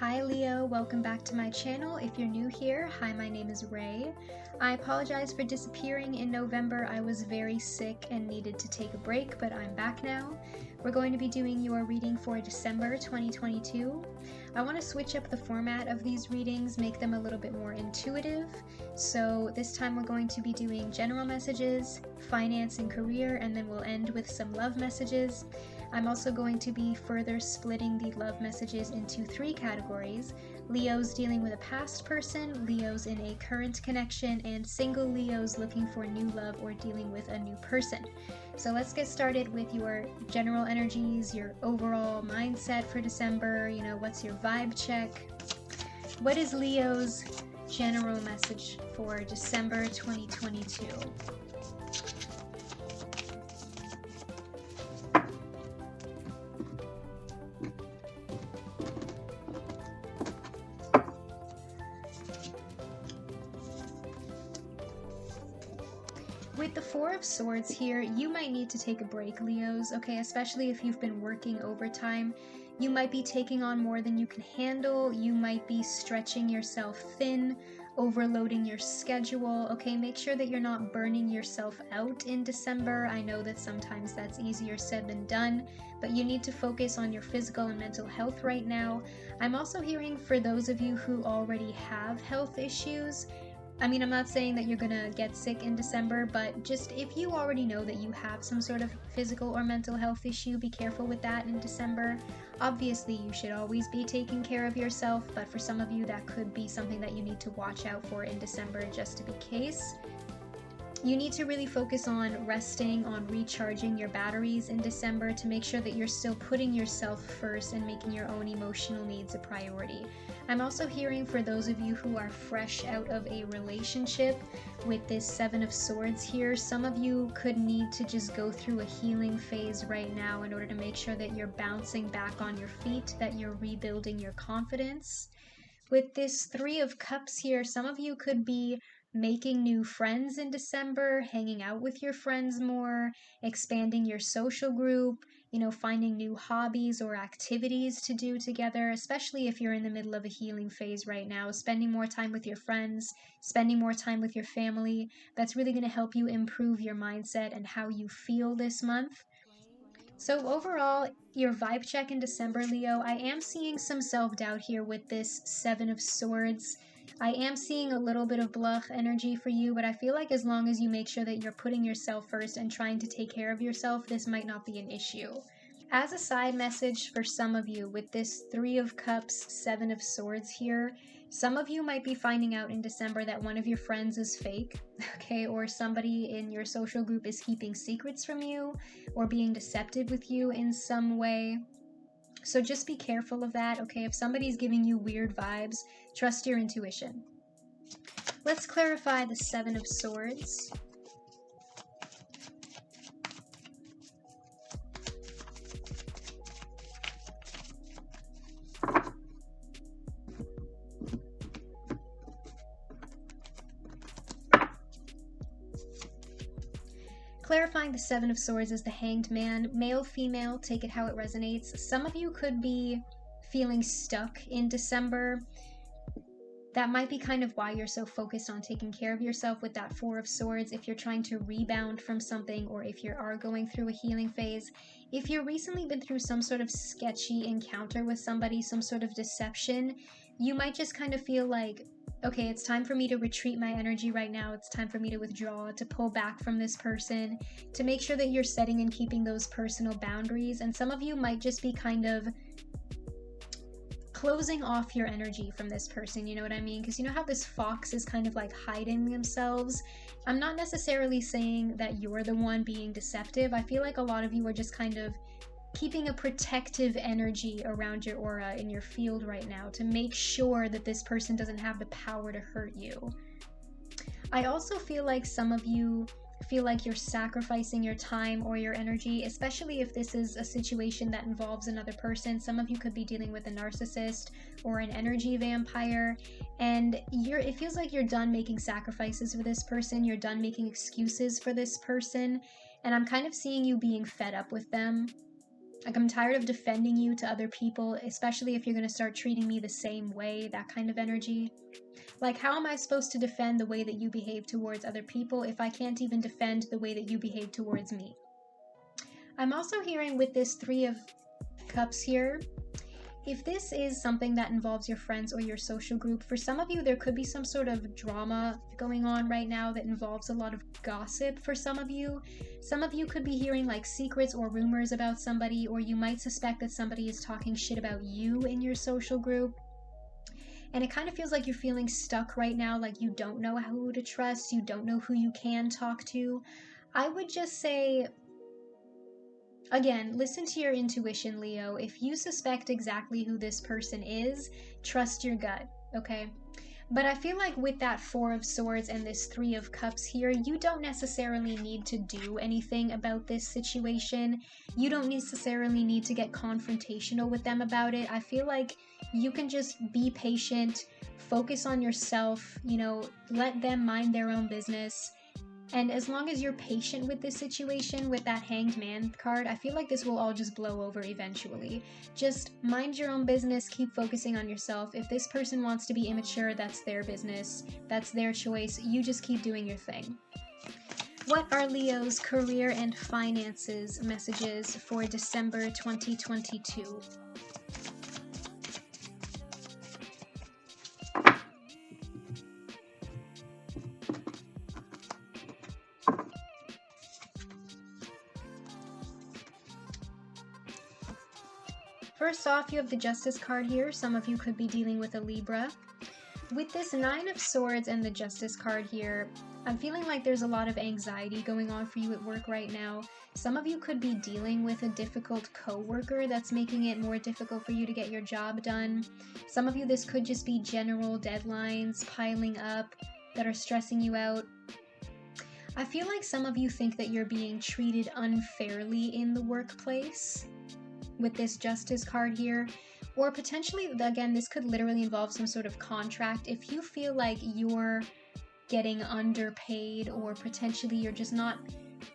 Hi Leo, welcome back to my channel. If you're new here, hi, my name is Ray. I apologize for disappearing in November. I was very sick and needed to take a break, but I'm back now. We're going to be doing your reading for December 2022. I want to switch up the format of these readings, make them a little bit more intuitive. So this time we're going to be doing general messages, finance and career, and then we'll end with some love messages. I'm also going to be further splitting the love messages into 3 categories: Leos dealing with a past person, Leos in a current connection, and single Leos looking for new love or dealing with a new person. So let's get started with your general energies, your overall mindset for December. What's your vibe check? What is Leo's general message for December 2022? With the Four of Swords here, you might need to take a break, Leos, okay? Especially if you've been working overtime. You might be taking on more than you can handle. You might be stretching yourself thin, overloading your schedule, okay? Make sure that you're not burning yourself out in December. I know that sometimes that's easier said than done, but you need to focus on your physical and mental health right now. I'm also hearing for those of you who already have health issues, I'm not saying that you're gonna get sick in December, but just if you already know that you have some sort of physical or mental health issue, be careful with that in December. Obviously, you should always be taking care of yourself, but for some of you, that could be something that you need to watch out for in December just to be case. You need to really focus on resting, on recharging your batteries in December to make sure that you're still putting yourself first and making your own emotional needs a priority. I'm also hearing for those of you who are fresh out of a relationship with this Seven of Swords here, some of you could need to just go through a healing phase right now in order to make sure that you're bouncing back on your feet, that you're rebuilding your confidence. With this Three of Cups here, some of you could be making new friends in December, hanging out with your friends more, expanding your social group, finding new hobbies or activities to do together, especially if you're in the middle of a healing phase right now. Spending more time with your friends, spending more time with your family, that's really going to help you improve your mindset and how you feel this month. So overall, your vibe check in December, Leo, I am seeing some self-doubt here with this Seven of Swords. I am seeing a little bit of bluff energy for you, but I feel like as long as you make sure that you're putting yourself first and trying to take care of yourself, this might not be an issue. As a side message for some of you, with this Three of Cups, Seven of Swords here, some of you might be finding out in December that one of your friends is fake, okay, or somebody in your social group is keeping secrets from you or being deceptive with you in some way. So just be careful of that, okay? If somebody's giving you weird vibes, trust your intuition. Let's clarify the Seven of Swords. Clarifying the Seven of Swords is the Hanged Man. Male, female, take it how it resonates. Some of you could be feeling stuck in December. That might be kind of why you're so focused on taking care of yourself with that Four of Swords. If you're trying to rebound from something, or if you are going through a healing phase, if you've recently been through some sort of sketchy encounter with somebody, some sort of deception, you might just kind of feel like, okay, it's time for me to retreat my energy right now. It's time for me to withdraw, to pull back from this person, to make sure that you're setting and keeping those personal boundaries. And some of you might just be kind of closing off your energy from this person, you know what I mean? Because you know how this fox is kind of like hiding themselves? I'm not necessarily saying that you're the one being deceptive. I feel like a lot of you are just kind of keeping a protective energy around your aura in your field right now to make sure that this person doesn't have the power to hurt you. I also feel like some of you feel like you're sacrificing your time or your energy, especially if this is a situation that involves another person. Some of you could be dealing with a narcissist or an energy vampire, and it feels like you're done making sacrifices for this person, you're done making excuses for this person, and I'm kind of seeing you being fed up with them. Like, I'm tired of defending you to other people, especially if you're going to start treating me the same way, that kind of energy. Like, how am I supposed to defend the way that you behave towards other people if I can't even defend the way that you behave towards me? I'm also hearing with this Three of Cups here, if this is something that involves your friends or your social group, for some of you, there could be some sort of drama going on right now that involves a lot of gossip for some of you. Some of you could be hearing like secrets or rumors about somebody, or you might suspect that somebody is talking shit about you in your social group. And it kind of feels like you're feeling stuck right now, like you don't know who to trust, you don't know who you can talk to. I would just say, again, listen to your intuition, Leo. If you suspect exactly who this person is, trust your gut, okay? But I feel like with that Four of Swords and this Three of Cups here, you don't necessarily need to do anything about this situation. You don't necessarily need to get confrontational with them about it. I feel like you can just be patient, focus on yourself, let them mind their own business. And as long as you're patient with this situation, with that Hanged Man card, I feel like this will all just blow over eventually. Just mind your own business, keep focusing on yourself. If this person wants to be immature, that's their business, that's their choice. You just keep doing your thing. What are Leo's career and finances messages for December 2022? First off, you have the Justice card here. Some of you could be dealing with a Libra. With this Nine of Swords and the Justice card here, I'm feeling like there's a lot of anxiety going on for you at work right now. Some of you could be dealing with a difficult coworker that's making it more difficult for you to get your job done. Some of you, this could just be general deadlines piling up that are stressing you out. I feel like some of you think that you're being treated unfairly in the workplace with this Justice card here, or potentially, again, this could literally involve some sort of contract. If you feel like you're getting underpaid, or potentially you're just not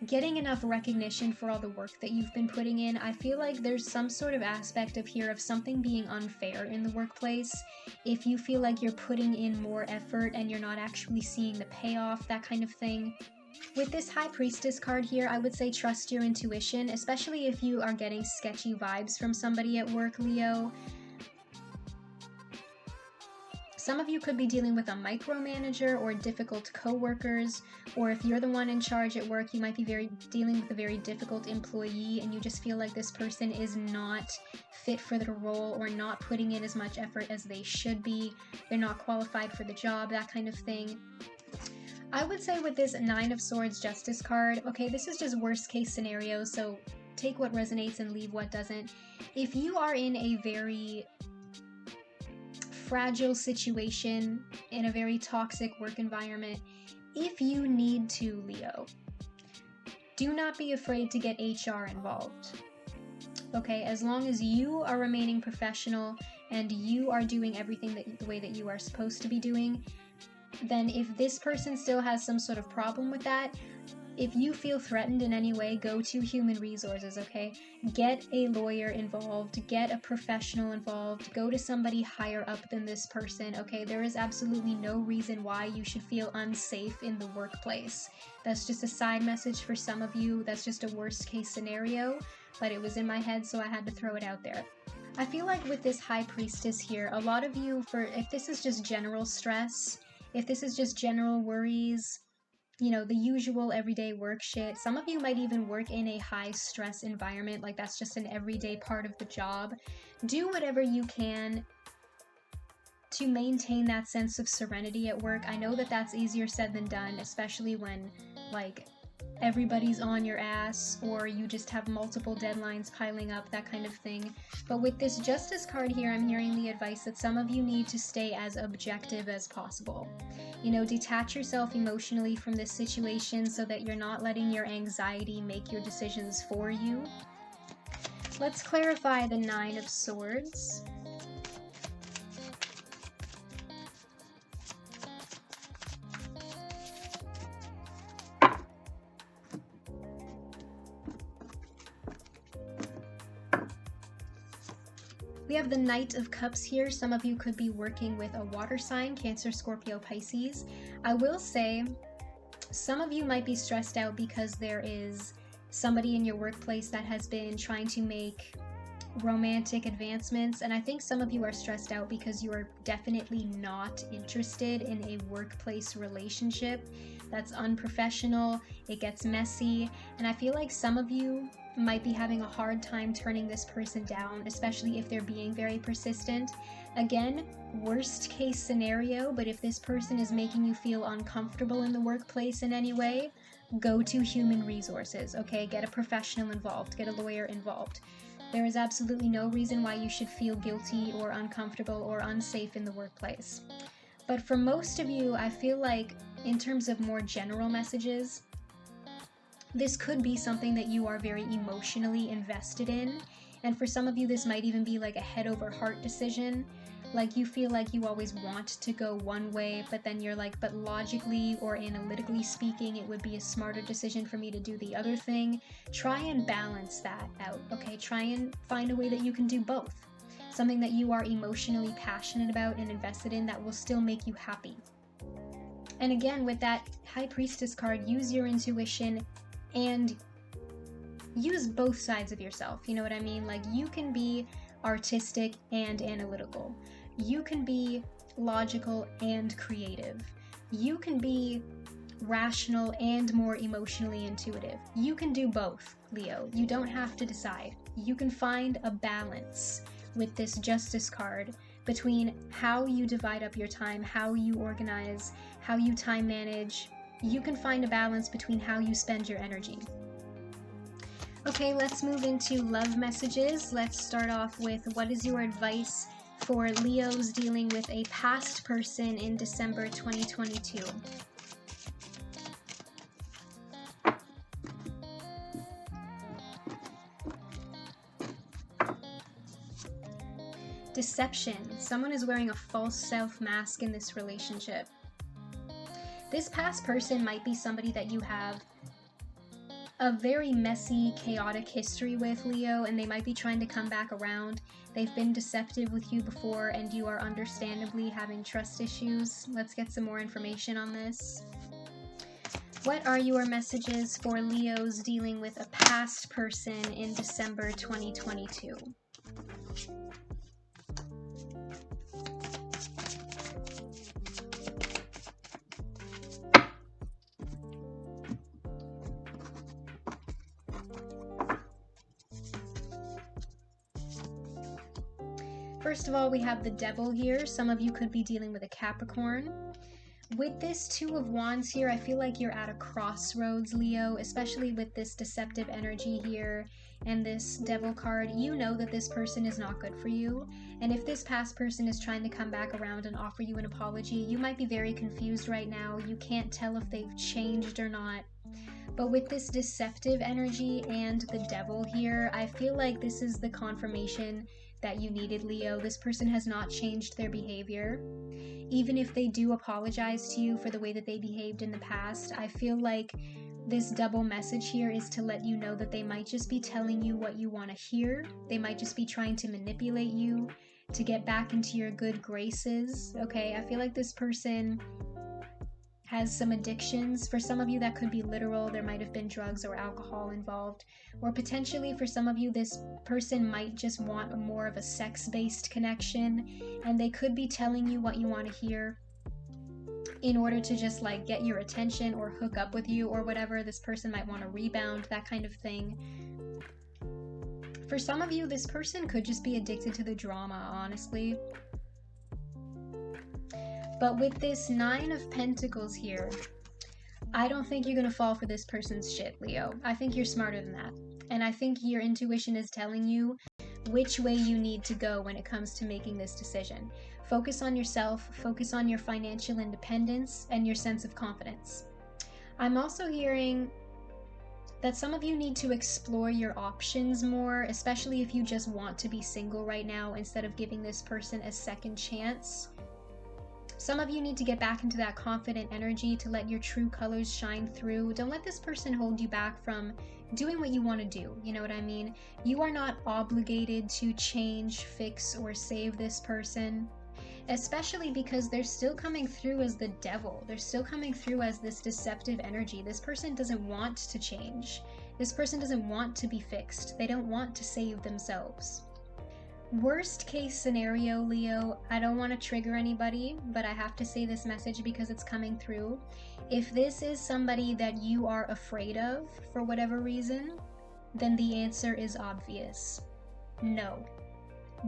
getting enough recognition for all the work that you've been putting in, I feel like there's some sort of aspect of here of something being unfair in the workplace. If you feel like you're putting in more effort and you're not actually seeing the payoff, that kind of thing. With this High Priestess card here, I would say trust your intuition, especially if you are getting sketchy vibes from somebody at work, Leo. Some of you could be dealing with a micromanager or difficult coworkers, or if you're the one in charge at work, you might be dealing with a very difficult employee and you just feel like this person is not fit for the role or not putting in as much effort as they should be. They're not qualified for the job, that kind of thing. I would say with this Nine of Swords Justice card, okay, this is just worst case scenario, so take what resonates and leave what doesn't. If you are in a very fragile situation, in a very toxic work environment, if you need to, Leo, do not be afraid to get HR involved. Okay, as long as you are remaining professional and you are doing everything the way that you are supposed to be doing, then if this person still has some sort of problem with that, if you feel threatened in any way, go to human resources, okay? Get a lawyer involved, get a professional involved, go to somebody higher up than this person, okay? There is absolutely no reason why you should feel unsafe in the workplace. That's just a side message for some of you. That's just a worst case scenario, but it was in my head, so I had to throw it out there. I feel like with this High Priestess here, a lot of you, if this is just general stress, if this is just general worries, the usual everyday work shit, some of you might even work in a high stress environment, like that's just an everyday part of the job. Do whatever you can to maintain that sense of serenity at work. I know that that's easier said than done, especially when, like, everybody's on your ass, or you just have multiple deadlines piling up, that kind of thing. But with this Justice card here, I'm hearing the advice that some of you need to stay as objective as possible. Detach yourself emotionally from this situation so that you're not letting your anxiety make your decisions for you. Let's clarify the Nine of Swords. We have the Knight of Cups here. Some of you could be working with a water sign, Cancer, Scorpio, Pisces. I will say some of you might be stressed out because there is somebody in your workplace that has been trying to make romantic advancements, and I think some of you are stressed out because you are definitely not interested in a workplace relationship. That's unprofessional, it gets messy, and I feel like some of you might be having a hard time turning this person down, especially if they're being very persistent. Again, worst case scenario, but if this person is making you feel uncomfortable in the workplace in any way, go to human resources, okay? Get a professional involved, get a lawyer involved. There is absolutely no reason why you should feel guilty or uncomfortable or unsafe in the workplace. But for most of you, I feel like in terms of more general messages, this could be something that you are very emotionally invested in. And for some of you, this might even be like a head over heart decision. Like you feel like you always want to go one way, but then you're like, but logically or analytically speaking, it would be a smarter decision for me to do the other thing. Try and balance that out, okay? Try and find a way that you can do both. Something that you are emotionally passionate about and invested in that will still make you happy. And again, with that High Priestess card, use your intuition and use both sides of yourself. You know what I mean? Like you can be artistic and analytical. You can be logical and creative. You can be rational and more emotionally intuitive. You can do both, Leo. You don't have to decide. You can find a balance with this Justice card between how you divide up your time, how you organize, how you time manage. You can find a balance between how you spend your energy. Okay, let's move into love messages. Let's start off with what is your advice for Leos dealing with a past person in December 2022? Deception. Someone is wearing a false self mask in this relationship. This past person might be somebody that you have a very messy, chaotic history with, Leo, and they might be trying to come back around. They've been deceptive with you before, and you are understandably having trust issues. Let's get some more information on this. What are your messages for Leos dealing with a past person in December 2022? First of all, we have the Devil here. Some of you could be dealing with a Capricorn. With this Two of Wands here, I feel like you're at a crossroads, Leo, especially with this deceptive energy here and this Devil card. You know that this person is not good for you. And if this past person is trying to come back around and offer you an apology, you might be very confused right now. You can't tell if they've changed or not. But with this deceptive energy and the Devil here, I feel like this is the confirmation that you needed, Leo. This person has not changed their behavior. Even if they do apologize to you for the way that they behaved in the past, I feel like this double message here is to let you know that they might just be telling you what you want to hear. They might just be trying to manipulate you to get back into your good graces. Okay, I feel like this person has some addictions. For some of you, that could be literal. There might have been drugs or alcohol involved. Or potentially for some of you, this person might just want a more of a sex-based connection, and they could be telling you what you want to hear in order to just like get your attention or hook up with you or whatever. This person might want to rebound, that kind of thing. For some of you, this person could just be addicted to the drama, honestly. But with this Nine of Pentacles here, I don't think you're going to fall for this person's shit, Leo. I think you're smarter than that. And I think your intuition is telling you which way you need to go when it comes to making this decision. Focus on yourself, focus on your financial independence, and your sense of confidence. I'm also hearing that some of you need to explore your options more, especially if you just want to be single right now instead of giving this person a second chance. Some of you need to get back into that confident energy to let your true colors shine through. Don't let this person hold you back from doing what you want to do. You know what I mean? You are not obligated to change, fix, or save this person. Especially because they're still coming through as the devil. They're still coming through as this deceptive energy. This person doesn't want to change. This person doesn't want to be fixed. They don't want to save themselves. Worst case scenario, Leo, I don't want to trigger anybody, but I have to say this message because it's coming through. If this is somebody that you are afraid of for whatever reason, then the answer is obvious. No.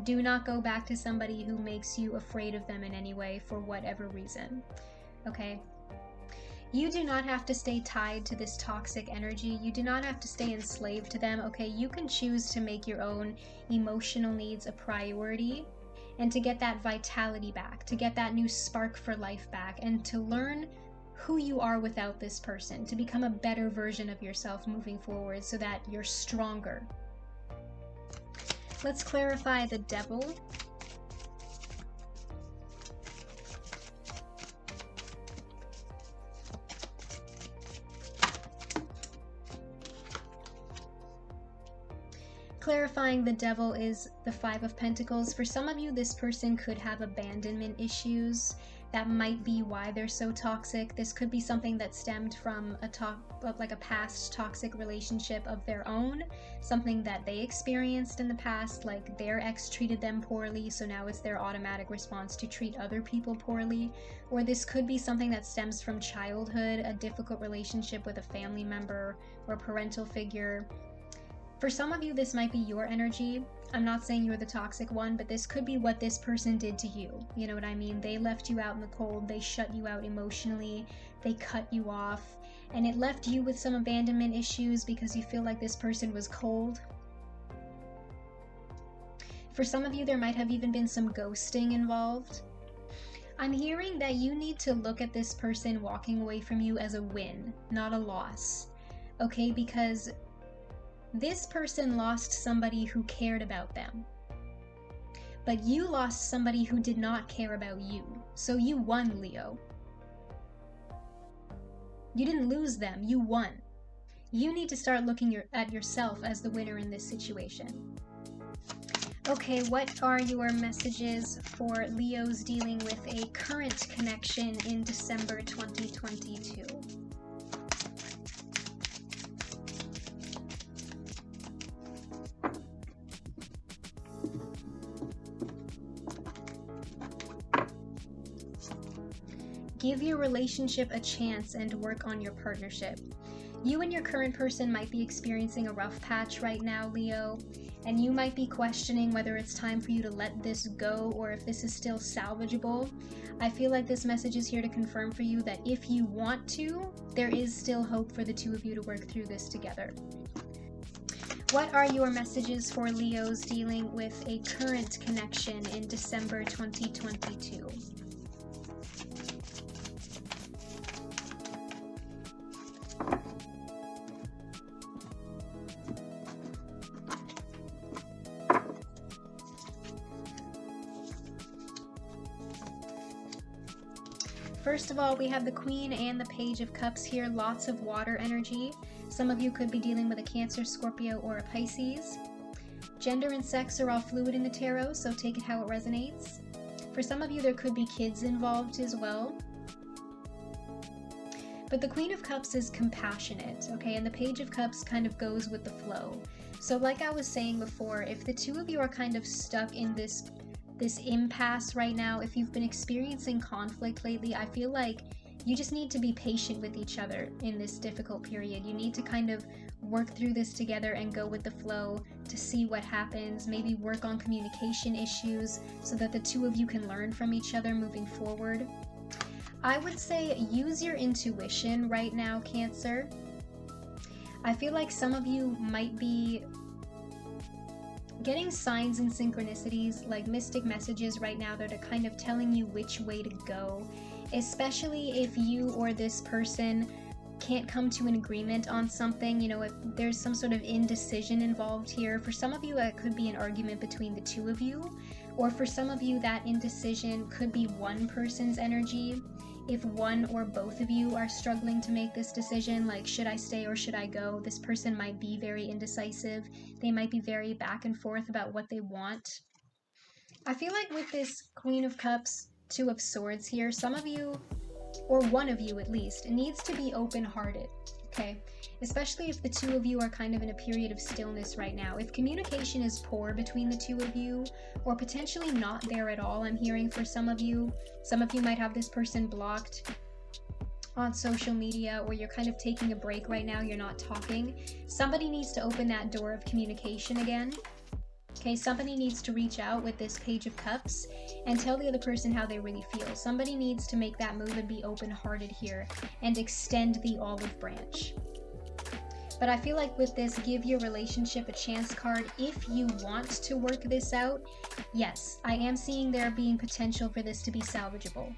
Do not go back to somebody who makes you afraid of them in any way for whatever reason, okay? You do not have to stay tied to this toxic energy. You do not have to stay enslaved to them, okay? You can choose to make your own emotional needs a priority and to get that vitality back, to get that new spark for life back, and to learn who you are without this person, to become a better version of yourself moving forward so that you're stronger. Let's clarify the devil. Clarifying the devil is the Five of Pentacles. For some of you, this person could have abandonment issues. That might be why they're so toxic. This could be something that stemmed from a past toxic relationship of their own, something that they experienced in the past, like their ex treated them poorly, so now it's their automatic response to treat other people poorly. Or this could be something that stems from childhood, a difficult relationship with a family member or parental figure. For some of you, this might be your energy. I'm not saying you're the toxic one, but this could be what this person did to you. You know what I mean? They left you out in the cold, they shut you out emotionally, they cut you off, and it left you with some abandonment issues because you feel like this person was cold. For some of you, there might have even been some ghosting involved. I'm hearing that you need to look at this person walking away from you as a win, not a loss. Okay, because this person lost somebody who cared about them. But you lost somebody who did not care about you. So you won, Leo. You didn't lose them, you won. You need to start looking at yourself as the winner in this situation. Okay, what are your messages for Leos dealing with a current connection in December 2022? Give your relationship a chance and work on your partnership. You and your current person might be experiencing a rough patch right now, Leo, and you might be questioning whether it's time for you to let this go or if this is still salvageable. I feel like this message is here to confirm for you that if you want to, there is still hope for the two of you to work through this together. What are your messages for Leos dealing with a current connection in December 2022? First of all, we have the Queen and the Page of Cups here, lots of water energy. Some of you could be dealing with a Cancer, Scorpio, or a Pisces. Gender and sex are all fluid in the tarot, so take it how it resonates. For some of you, there could be kids involved as well. But the Queen of Cups is compassionate, okay? And the Page of Cups kind of goes with the flow. So like I was saying before, if the two of you are kind of stuck in this impasse right now, if you've been experiencing conflict lately, I feel like you just need to be patient with each other in this difficult period. You need to kind of work through this together and go with the flow to see what happens. Maybe work on communication issues so that the two of you can learn from each other moving forward. I would say use your intuition right now, Cancer. I feel like some of you might be getting signs and synchronicities, like mystic messages right now that are kind of telling you which way to go, especially if you or this person can't come to an agreement on something. You know, if there's some sort of indecision involved here. For some of you, it could be an argument between the two of you, Or for some of you, that indecision could be one person's energy. If one or both of you are struggling to make this decision, like should I stay or should I go, this person might be very indecisive. They might be very back and forth about what they want. I feel like with this Queen of Cups, Two of Swords here, some of you, or one of you at least, needs to be open-hearted, okay? Especially if the two of you are kind of in a period of stillness right now. If communication is poor between the two of you, or potentially not there at all, I'm hearing for some of you might have this person blocked on social media, or you're kind of taking a break right now, you're not talking. Somebody needs to open that door of communication again. Okay, somebody needs to reach out with this Page of Cups and tell the other person how they really feel. Somebody needs to make that move and be open-hearted here and extend the olive branch. But I feel like with this give your relationship a chance card, if you want to work this out, yes, I am seeing there being potential for this to be salvageable.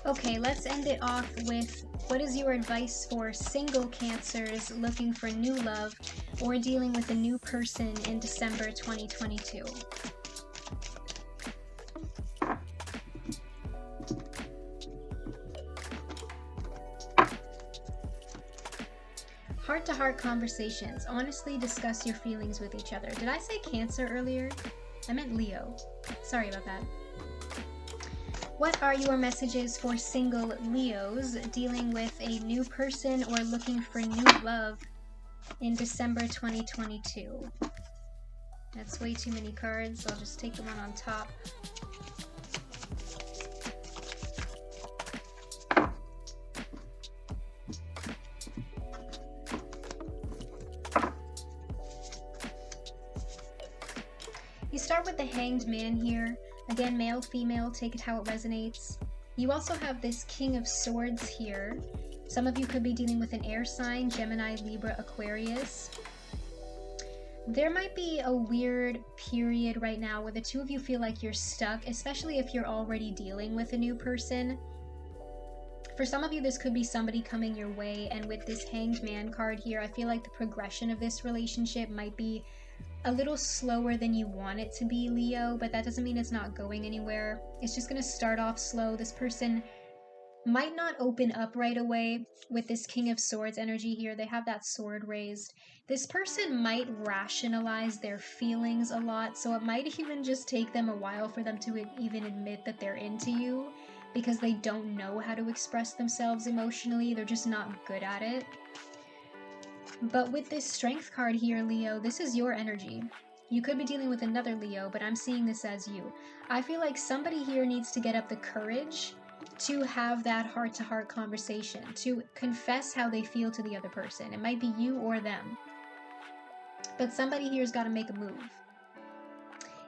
Okay, let's end it off with what is your advice for single Cancers looking for new love or dealing with a new person in December 2022? Heart-to-heart conversations. Honestly, discuss your feelings with each other. Did I say Cancer earlier? I meant Leo. Sorry about that. What are your messages for single Leos dealing with a new person or looking for new love in December 2022? That's way too many cards. I'll just take the one on top. You start with the Hanged Man here. Again, male, female, take it how it resonates. You also have this King of Swords here. Some of you could be dealing with an air sign, Gemini, Libra, Aquarius. There might be a weird period right now where the two of you feel like you're stuck, especially if you're already dealing with a new person. For some of you, this could be somebody coming your way, and with this Hanged Man card here, I feel like the progression of this relationship might be a little slower than you want it to be, Leo, but that doesn't mean it's not going anywhere. It's just going to start off slow. This person might not open up right away with this King of Swords energy here. They have that sword raised. This person might rationalize their feelings a lot, so it might even just take them a while for them to even admit that they're into you because they don't know how to express themselves emotionally. They're just not good at it. But with this Strength card here, Leo, this is your energy. You could be dealing with another Leo, but I'm seeing this as you. I feel like somebody here needs to get up the courage to have that heart-to-heart conversation, to confess how they feel to the other person. It might be you or them. But somebody here's got to make a move.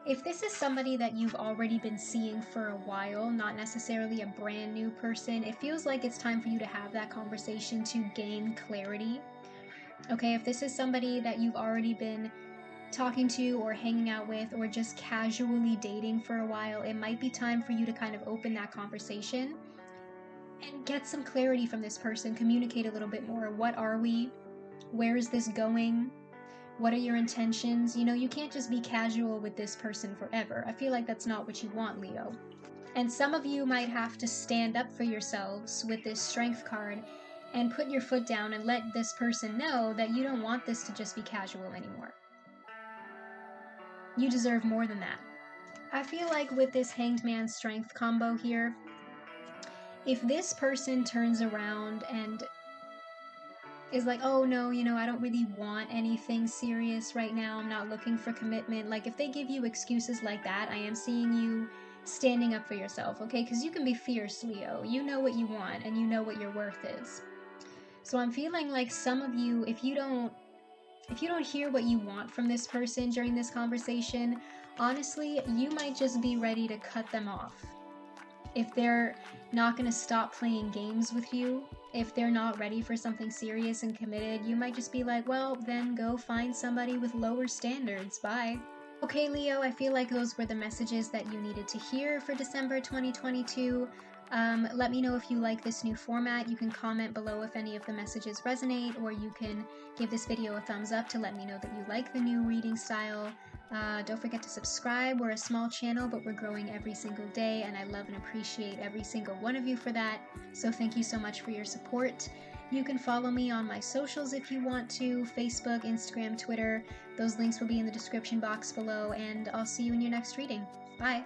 If this is somebody that you've already been seeing for a while, not necessarily a brand new person, it feels like it's time for you to have that conversation to gain clarity. Okay, if this is somebody that you've already been talking to or hanging out with or just casually dating for a while, it might be time for you to kind of open that conversation and get some clarity from this person, communicate a little bit more. What are we? Where is this going? What are your intentions? You know, you can't just be casual with this person forever. I feel like that's not what you want, Leo. And some of you might have to stand up for yourselves with this Strength card and put your foot down and let this person know that you don't want this to just be casual anymore. You deserve more than that. I feel like with this Hanged Man Strength combo here, if this person turns around and is like, oh no, you know, I don't really want anything serious right now, I'm not looking for commitment, like if they give you excuses like that, I am seeing you standing up for yourself, okay? Because you can be fierce, Leo. You know what you want and you know what your worth is. So I'm feeling like some of you, if you don't hear what you want from this person during this conversation, honestly, you might just be ready to cut them off. If they're not going to stop playing games with you, if they're not ready for something serious and committed, you might just be like, well, then go find somebody with lower standards. Bye. Okay, Leo, I feel like those were the messages that you needed to hear for December 2022. Let me know if you like this new format. You can comment below if any of the messages resonate, or you can give this video a thumbs up to let me know that you like the new reading style. Don't forget to subscribe. We're a small channel, but we're growing every single day, and I love and appreciate every single one of you for that. So thank you so much for your support. You can follow me on my socials if you want to, Facebook, Instagram, Twitter. Those links will be in the description box below, and I'll see you in your next reading. Bye!